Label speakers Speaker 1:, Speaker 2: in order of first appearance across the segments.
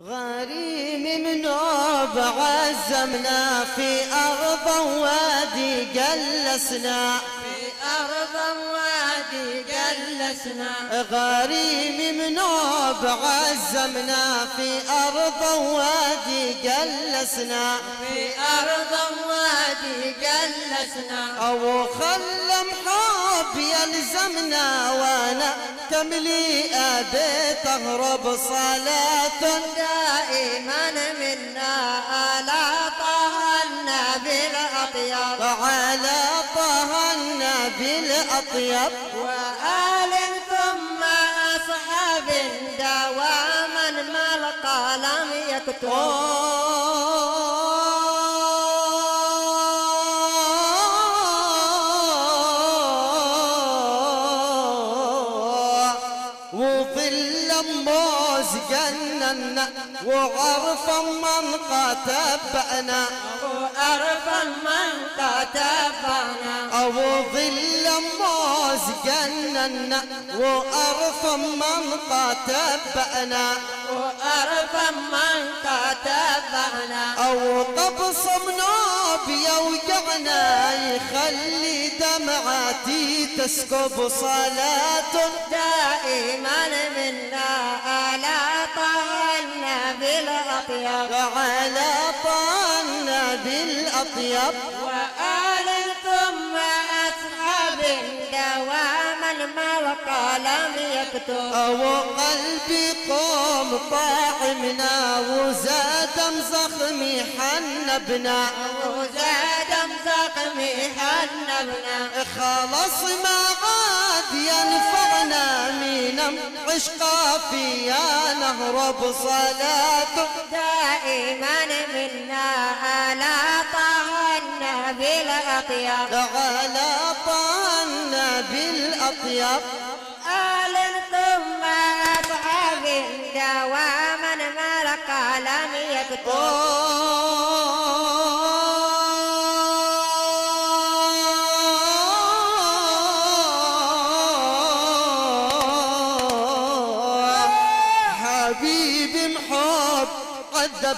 Speaker 1: غريم منوب عزمنا في أرض وادي جلسنا غريم منوب عزمنا في أرض وادي جلسنا أو خلم حب يلزمنا وانا كملي أبي تهرب صلاة
Speaker 2: دائما منا على طه النبي الأطيب
Speaker 1: على طه النبي الأطيب
Speaker 2: وآل ثم أصحاب دواما ما القلم يكتب
Speaker 1: جننا وعرفا من قتبنا أو ظل موز جننا وعرفا من قتبنا أو قبص منوب يوجعنا يخلي دمعتي تسكب صلاة
Speaker 2: دائما منا على طه النبي الأطيب
Speaker 1: على طه النبي الأطيب
Speaker 2: وآل ثم أصحاب دواما ما القلم يكتب
Speaker 1: أو قلبي قوم طاعمنا وزاد زخمي حنبنا خلص ما عاد ينفعنا من عشقا فيا نهرب صلاة
Speaker 2: دائما منا على طه النبي الأطيب
Speaker 1: على طه النبي الأطيب
Speaker 2: آل ثم أصحاب دواما ما القلم يكتب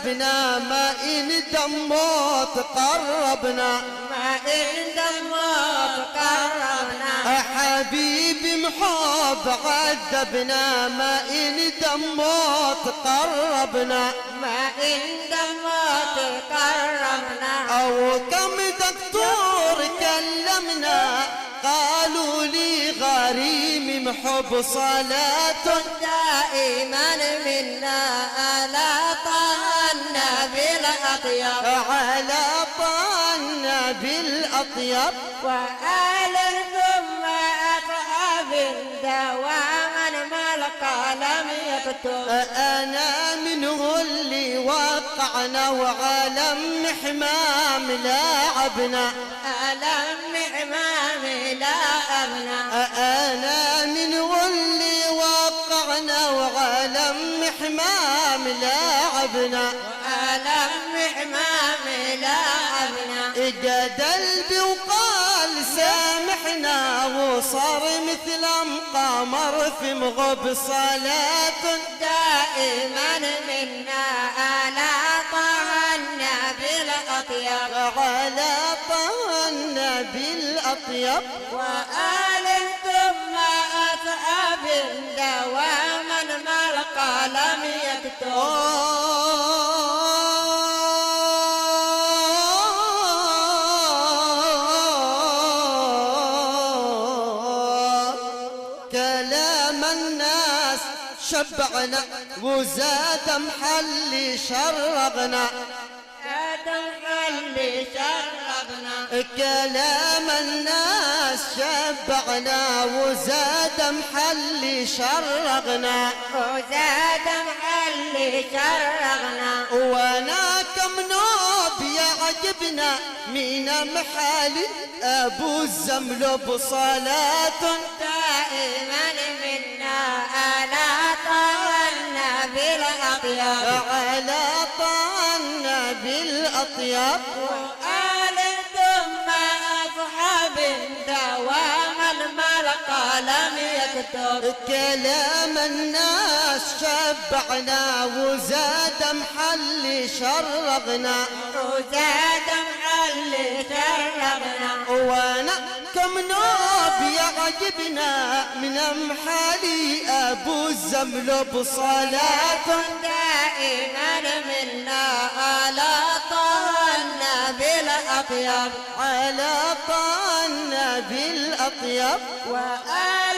Speaker 1: عذبنا ما إن دموت قربنا حبيبي محب عذبنا ما إن دموت قربنا أو كم دكتور كلمنا قالوا لي غريم محب صلاة
Speaker 2: دائما منا على طه النبي الأطيب
Speaker 1: على طه النبي الأطيب
Speaker 2: وآل ثم أصحاب دواما ما القلم يكتب
Speaker 1: أنا منه اللي وقعنا وعالم حمام لاعبنا أنا منه اللي وقعنا وعالم حمام لاعبنا اجا قلبي وقال سامحنا وصار مثل قمر في مغب صلاة
Speaker 2: دائما منا على طه النبي الأطيب
Speaker 1: على طه النبي الأطيب
Speaker 2: وآل ثم أصحاب دواما ما القلم يكتب
Speaker 1: شبعنا وزاد محلي شربنا كلام الناس شبعنا وزاد محلي شرقنا وانا كم نوب يعجبنا من محالي ابو الزملب صلاة
Speaker 2: دائما منا على طه النبي الأطيب
Speaker 1: على طه النبي الأطيب
Speaker 2: وآل ثم أصحاب دواما ما القلم يكتب
Speaker 1: كلام الناس شاف شبعنا وزاد محل شرغنا
Speaker 2: وزاد محل شرغنا
Speaker 1: وانا كم نوب يعجبنا من محالي ابو الزمل بصلاة
Speaker 2: دائما منا على طه النبي الأطيب
Speaker 1: على طه النبي الأطيب
Speaker 2: وآل